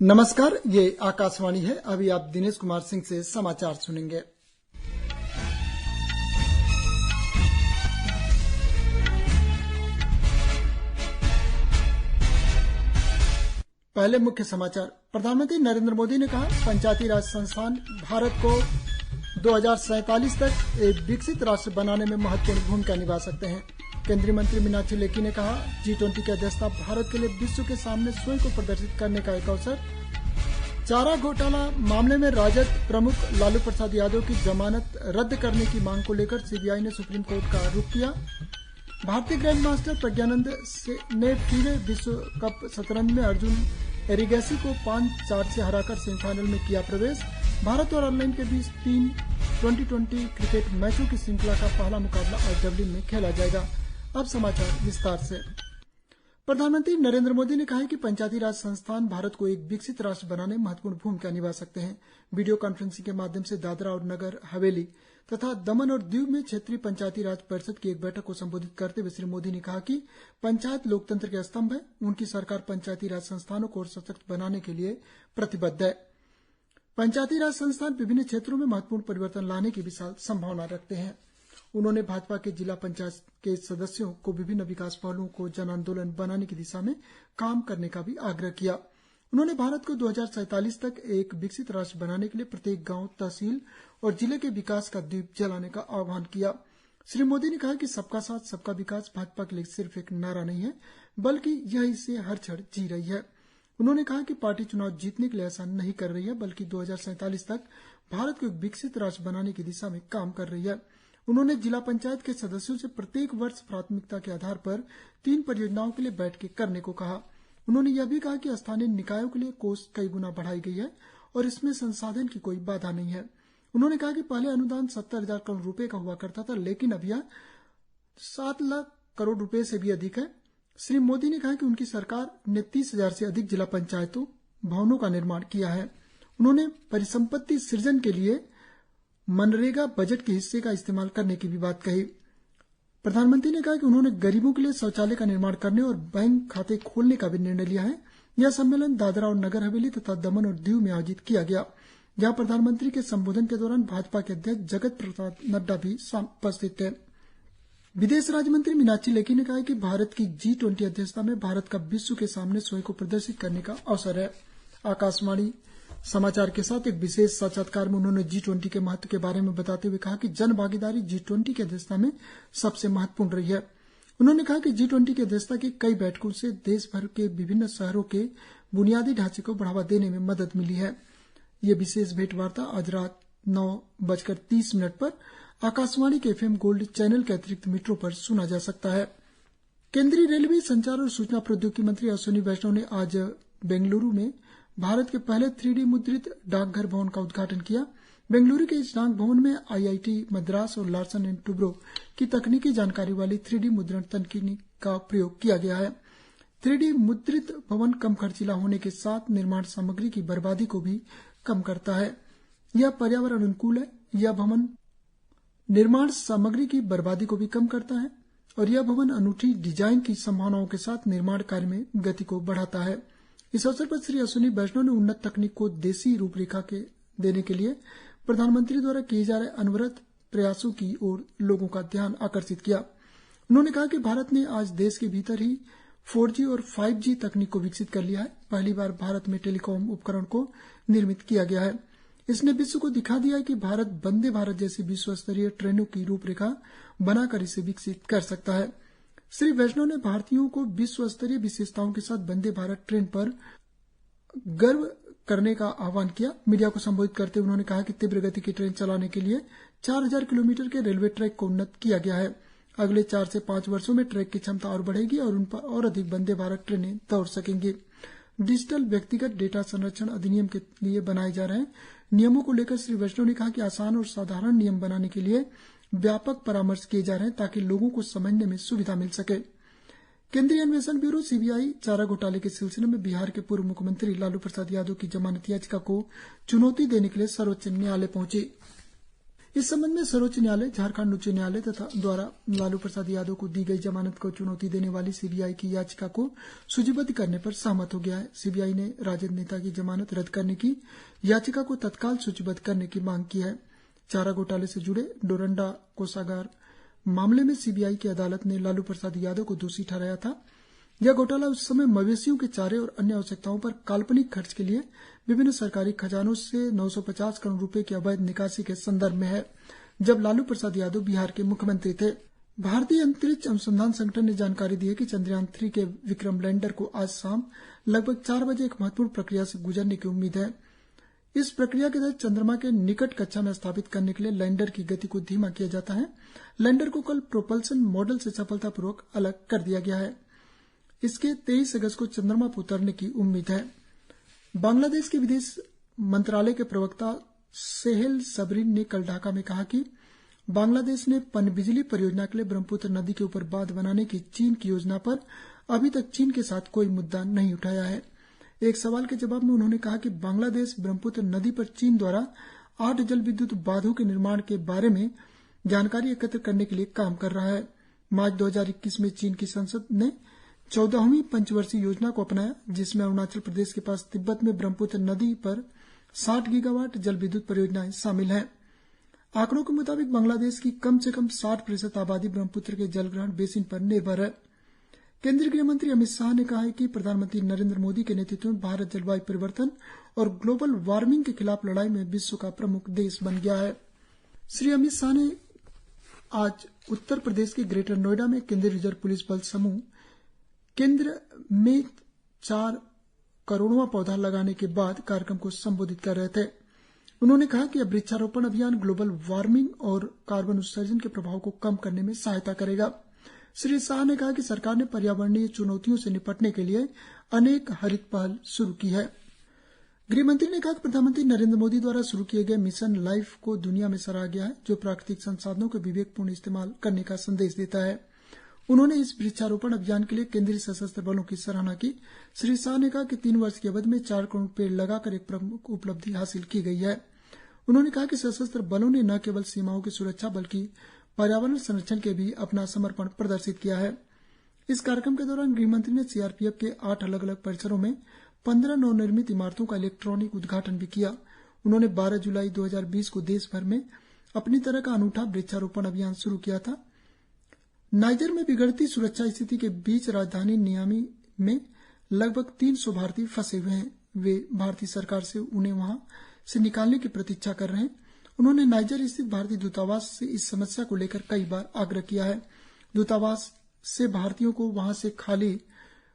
नमस्कार, ये आकाशवाणी है। अभी आप दिनेश कुमार सिंह से समाचार सुनेंगे। पहले मुख्य समाचार। प्रधानमंत्री नरेंद्र मोदी ने कहा, पंचायती राज संस्थान भारत को 2047 तक एक विकसित राष्ट्र बनाने में महत्वपूर्ण भूमिका निभा सकते हैं। केंद्रीय मंत्री मीनाक्षी लेखी ने कहा, G20 की अध्यक्षता भारत के लिए विश्व के सामने स्वयं को प्रदर्शित करने का एक अवसर। चारा घोटाला मामले में राजद प्रमुख लालू प्रसाद यादव की जमानत रद्द करने की मांग को लेकर सीबीआई ने सुप्रीम कोर्ट का रुख किया। भारतीय ग्रैंड मास्टर प्रज्ञानंद ने फीडे विश्व कप शतरंज में अर्जुन एरिगैसी को 5-4 से हराकर सेमीफाइनल में किया प्रवेश। भारत और आयरलैंड के बीच 3 2020 क्रिकेट मैचों की श्रृंखला का पहला मुकाबला आज डबलिन में खेला जाएगा। अब समाचार विस्तार से। प्रधानमंत्री नरेंद्र मोदी ने कहा है कि पंचायती राज संस्थान भारत को एक विकसित राष्ट्र बनाने में महत्वपूर्ण भूमिका निभा सकते हैं। वीडियो कॉन्फ्रेंसिंग के माध्यम से दादरा और नगर हवेली तथा दमन और दीव में क्षेत्रीय पंचायती राज परिषद की एक बैठक को संबोधित करते हुए श्री मोदी ने कहा कि पंचायत लोकतंत्र के स्तंभ है। उनकी सरकार पंचायती राज संस्थानों को और सशक्त बनाने के लिए प्रतिबद्ध है। पंचायती राज संस्थान विभिन्न क्षेत्रों में महत्वपूर्ण परिवर्तन लाने की विशाल संभावना रखते हैं। उन्होंने भाजपा के जिला पंचायत के सदस्यों को विभिन्न विकास पहलुओं को जन आंदोलन बनाने की दिशा में काम करने का भी आग्रह किया। उन्होंने भारत को 2047 तक एक विकसित राष्ट्र बनाने के लिए प्रत्येक गांव, तहसील और जिले के विकास का दीप जलाने का आह्वान किया। श्री मोदी ने कहा कि सबका साथ सबका विकास भाजपा के लिए सिर्फ एक नारा नहीं है, बल्कि यह इसे हर क्षण जी रही है। उन्होंने कहा कि पार्टी चुनाव जीतने के लिए ऐसा नहीं कर रही है, बल्कि 2047 तक भारत को एक विकसित राष्ट्र बनाने की दिशा में काम कर रही है। उन्होंने जिला पंचायत के सदस्यों से प्रत्येक वर्ष प्राथमिकता के आधार पर 3 परियोजनाओं के लिए बैठकें करने को कहा। उन्होंने यह भी कहा कि स्थानीय निकायों के लिए कोष कई गुना बढ़ाई गई है और इसमें संसाधन की कोई बाधा नहीं है। उन्होंने कहा कि पहले अनुदान 70,000 करोड़ रुपए का हुआ करता था, लेकिन अब यह 7 लाख करोड़ रुपए से भी अधिक है। श्री मोदी ने कहा कि उनकी सरकार ने 30,000 से अधिक जिला पंचायतों भवनों का निर्माण किया है। उन्होंने परिसंपत्ति सृजन के लिए मनरेगा बजट के हिस्से का इस्तेमाल करने की भी बात कही। प्रधानमंत्री ने कहा कि उन्होंने गरीबों के लिए शौचालय का निर्माण करने और बैंक खाते खोलने का भी निर्णय लिया है। यह सम्मेलन दादरा और नगर हवेली तथा दमन और दीव में आयोजित किया गया, जहां प्रधानमंत्री के संबोधन के दौरान भाजपा के अध्यक्ष जगत प्रसाद नड्डा भी उपस्थित थे। विदेश राज्य मंत्री मीनाक्षी लेखी ने कहा है कि भारत की G20 अध्यक्षता में भारत का विश्व के सामने स्वयं को प्रदर्शित करने का अवसर है। आकाशवाणी समाचार के साथ एक विशेष साक्षात्कार में उन्होंने G20 के महत्व के बारे में बताते हुए कहा कि जन भागीदारी G20 की अध्यक्षता में सबसे महत्वपूर्ण रही है। उन्होंने कहा कि G20 की अध्यक्षता की कई बैठकों से देश भर के विभिन्न शहरों के बुनियादी ढांचे को बढ़ावा देने में मदद मिली है। ये विशेष भेंटवार्ता आज रात 9:30 पर आकाशवाणी के FM गोल्ड चैनल के अतिरिक्त मीटरों पर सुना जा सकता है। केंद्रीय रेलवे, संचार और सूचना प्रौद्योगिकी मंत्री अश्विनी वैष्णव ने आज बेंगलुरु में भारत के पहले 3D मुद्रित डाकघर भवन का उद्घाटन किया। बेंगलुरु के इस डाक भवन में IIT मद्रास और लार्सन एंड टुब्रो की तकनीकी जानकारी वाली 3D मुद्रण तकनीक का प्रयोग किया गया है। 3D मुद्रित भवन कम खर्चीला होने के साथ निर्माण सामग्री की बर्बादी को भी कम करता है। यह पर्यावरण अनुकूल है। यह भवन निर्माण सामग्री की बर्बादी को भी कम करता है और यह भवन अनूठी डिजाइन की संभावनाओं के साथ निर्माण कार्य में गति को बढ़ाता है। इस अवसर पर श्री अश्विनी वैष्णव ने उन्नत तकनीक को देसी रूपरेखा देने के लिए प्रधानमंत्री द्वारा किए जा रहे अनवरत प्रयासों की ओर लोगों का ध्यान आकर्षित किया। उन्होंने कहा कि भारत ने आज देश के भीतर ही 4G और 5G तकनीक को विकसित कर लिया है। पहली बार भारत में टेलीकॉम उपकरण को निर्मित किया गया है। इसने विश्व को दिखा दिया है कि भारत वंदे भारत जैसी विश्व स्तरीय ट्रेनों की रूपरेखा बनाकर इसे विकसित कर सकता है। श्री वैष्णव ने भारतीयों को विश्व स्तरीय विशेषताओं के साथ वंदे भारत ट्रेन पर गर्व करने का आह्वान किया। मीडिया को संबोधित करते हुए उन्होंने कहा कि तीव्र गति की ट्रेन चलाने के लिए 4000 किलोमीटर के रेलवे ट्रैक को उन्नत किया गया है। अगले 4 से 5 वर्षों में ट्रैक की क्षमता और बढ़ेगी और उन पर और अधिक वंदे भारत ट्रेनें दौड़ सकेंगी। डिजिटल व्यक्तिगत डेटा संरक्षण अधिनियम के लिए बनाए जा रहे नियमों को लेकर श्री वैष्णव ने कहा कि आसान और साधारण नियम बनाने के लिए व्यापक परामर्श किए जा रहे हैं ताकि लोगों को समझने में सुविधा मिल सके। केंद्रीय अन्वेषण ब्यूरो CBI चारा घोटाले के सिलसिले में बिहार के पूर्व मुख्यमंत्री लालू प्रसाद यादव की जमानत याचिका को चुनौती देने के लिए सर्वोच्च न्यायालय पहुंची। इस संबंध में सर्वोच्च न्यायालय, झारखंड उच्च न्यायालय तथा द्वारा लालू प्रसाद यादव को दी गई जमानत को चुनौती देने वाली सीबीआई की याचिका को सूचीबद्ध करने पर सहमत हो गया है। सीबीआई ने राजद नेता की जमानत रद्द करने की याचिका को तत्काल सूचीबद्ध करने की मांग की है। चारा घोटाले से जुड़े डोरंडा कोषागार मामले में सीबीआई की अदालत ने लालू प्रसाद यादव को दोषी ठहराया था। यह घोटाला उस समय मवेशियों के चारे और अन्य आवश्यकताओं पर काल्पनिक खर्च के लिए विभिन्न सरकारी खजानों से 950 करोड़ रुपए की अवैध निकासी के संदर्भ में है, जब लालू प्रसाद यादव बिहार के मुख्यमंत्री थे। भारतीय अंतरिक्ष अनुसंधान संगठन ने जानकारी दी है कि चंद्रयान 3 के विक्रम लैंडर को आज शाम लगभग 4 बजे एक महत्वपूर्ण प्रक्रिया से गुजरने की उम्मीद है। इस प्रक्रिया के तहत चंद्रमा के निकट कक्षा में स्थापित करने के लिए लैंडर की गति को धीमा किया जाता है। लैंडर को कल प्रोपल्सन मॉडल से सफलतापूर्वक अलग कर दिया गया है। इसके 23 अगस्त को चंद्रमा पर उतरने की उम्मीद है। बांग्लादेश के विदेश मंत्रालय के प्रवक्ता सेहेल सबरीन ने कल ढाका में कहा कि बांग्लादेश ने पनबिजली परियोजना के लिए ब्रह्मपुत्र नदी के ऊपर बांध बनाने की चीन की योजना पर अभी तक चीन के साथ कोई मुद्दा नहीं उठाया है। एक सवाल के जवाब में उन्होंने कहा कि बांग्लादेश ब्रह्मपुत्र नदी पर चीन द्वारा 8 जल विद्युत बांधों के निर्माण के बारे में जानकारी एकत्र करने के लिए काम कर रहा है। मार्च 2021 में चीन की संसद ने 14वीं पंचवर्षीय योजना को अपनाया, जिसमें अरुणाचल प्रदेश के पास तिब्बत में ब्रह्मपुत्र नदी पर 60 गीगावाट जल विद्युत परियोजनाएं शामिल हैं। आंकड़ों के मुताबिक बांग्लादेश की कम से कम 60% आबादी ब्रह्मपुत्र के जलग्रहण बेसिन पर निर्भर है। केंद्रीय गृह मंत्री अमित शाह ने कहा है कि प्रधानमंत्री नरेंद्र मोदी के नेतृत्व में भारत जलवायु परिवर्तन और ग्लोबल वार्मिंग के खिलाफ लड़ाई में विश्व का प्रमुख देश बन गया है। श्री अमित शाह ने आज उत्तर प्रदेश के ग्रेटर नोएडा में केंद्रीय रिजर्व पुलिस बल समूह केंद्र में 4 करोड़वां पौधा लगाने के बाद कार्यक्रम को संबोधित कर रहे थे। उन्होंने कहा कि यह वृक्षारोपण अभियान ग्लोबल वार्मिंग और कार्बन उत्सर्जन के प्रभाव को कम करने में सहायता करेगा। श्री शाह ने कहा कि सरकार ने पर्यावरणीय चुनौतियों से निपटने के लिए अनेक हरित पहल शुरू की है। गृहमंत्री ने कहा कि प्रधानमंत्री नरेंद्र मोदी द्वारा शुरू किए गए मिशन लाइफ को दुनिया में सराहा गया है, जो प्राकृतिक संसाधनों के विवेकपूर्ण इस्तेमाल करने का संदेश देता है। उन्होंने इस वृक्षारोपण अभियान के लिए केंद्रीय सशस्त्र बलों की सराहना की। श्री शाह ने कहा कि 3 वर्ष की अवधि में 4 करोड़ पेड़ लगाकर एक प्रमुख उपलब्धि हासिल की गई है। उन्होंने कहा कि सशस्त्र बलों ने न केवल सीमाओं की सुरक्षा बल्कि पर्यावरण संरक्षण के भी अपना समर्पण प्रदर्शित किया है। इस कार्यक्रम के दौरान गृहमंत्री ने सीआरपीएफ के 8 अलग अलग परिसरों में 15 नवनिर्मित इमारतों का इलेक्ट्रॉनिक उद्घाटन भी किया। उन्होंने 12 जुलाई 2020 को देश भर में अपनी तरह का अनूठा वृक्षारोपण अभियान शुरू किया था। नाइजर में बिगड़ती सुरक्षा स्थिति के बीच राजधानी नियामी में लगभग 300 भारतीय फंसे हुए हैं। वे भारतीय सरकार से उन्हें वहां से निकालने की प्रतीक्षा कर रहे हैं। उन्होंने नाइजर स्थित भारतीय दूतावास से इस समस्या को लेकर कई बार आग्रह किया है। दूतावास से भारतीयों को वहां से खाली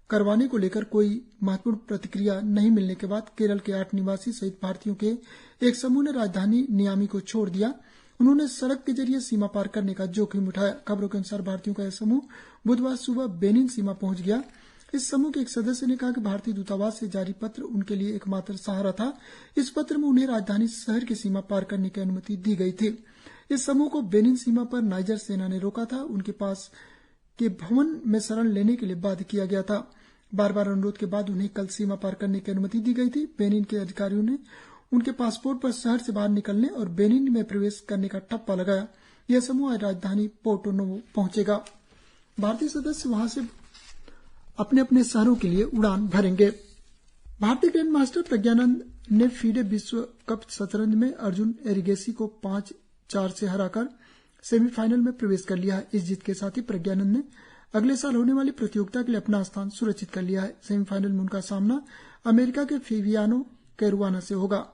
करवाने को लेकर कोई महत्वपूर्ण प्रतिक्रिया नहीं मिलने के बाद केरल के 8 निवासी सहित भारतीयों के एक समूह ने राजधानी नियामी को छोड़ दिया। उन्होंने सड़क के जरिए सीमा पार करने का जोखिम उठाया। खबरों के अनुसार भारतीयों का यह समूह बुधवार सुबह बेनिन सीमा पहुंच गया। इस समूह के एक सदस्य ने कहा कि भारतीय दूतावास से जारी पत्र उनके लिए एकमात्र सहारा था। इस पत्र में उन्हें राजधानी शहर की सीमा पार करने की अनुमति दी गई थी। इस समूह को बेनिन सीमा पर नाइजर सेना ने रोका था। उनके पास के भवन में शरण लेने के लिए बाध्य किया गया था। बार बार अनुरोध के बाद उन्हें कल सीमा पार करने की अनुमति दी गई थी। बेनिन के अधिकारियों ने उनके पासपोर्ट पर शहर से बाहर निकलने और बेनिन में प्रवेश करने का ठप्पा लगाया। यह समूह आज राजधानी पोर्टो नोवो पहुंचेगा। भारतीय सदस्य वहां से अपने अपने शहरों के लिए उड़ान भरेंगे। भारतीय ग्रैंड मास्टर प्रज्ञानंद ने फीडे विश्व कप शतरंज में अर्जुन एरिगेसी को 5-4 से हराकर सेमीफाइनल में प्रवेश कर लिया है। इस जीत के साथ ही प्रज्ञानंद ने अगले साल होने वाली प्रतियोगिता के लिए अपना स्थान सुरक्षित कर लिया है। सेमीफाइनल में उनका सामना अमेरिका के फेबियानो कैरुआना से होगा।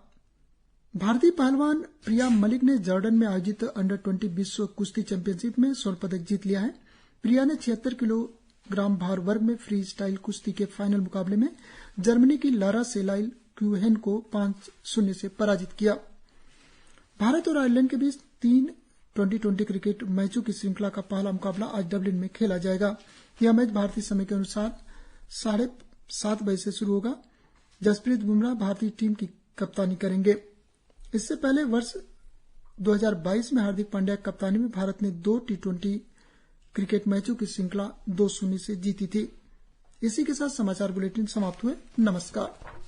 भारतीय पहलवान प्रिया मलिक ने जॉर्डन में आयोजित अंडर 20 विश्व कुश्ती चैंपियनशिप में स्वर्ण पदक जीत लिया है। प्रिया ने 76 किलोग्राम भार वर्ग में फ्री स्टाइल कुश्ती के फाइनल मुकाबले में जर्मनी की लारा सेलाइल क्यूहेन को 5-0 से पराजित किया। भारत और आयरलैंड के बीच 3 2020 क्रिकेट मैचों की श्रृंखला का पहला मुकाबला आज डबलिन में खेला जाएगा। यह मैच भारतीय समय के अनुसार 7:30 बजे से शुरू होगा। जसप्रीत बुमराह भारतीय टीम की कप्तानी करेंगे। इससे पहले वर्ष 2022 में हार्दिक पांड्या की कप्तानी में भारत ने 2 T20 क्रिकेट मैचों की श्रृंखला 2-0 से जीती थी। इसी के साथ समाचार बुलेटिन समाप्त हुए। नमस्कार।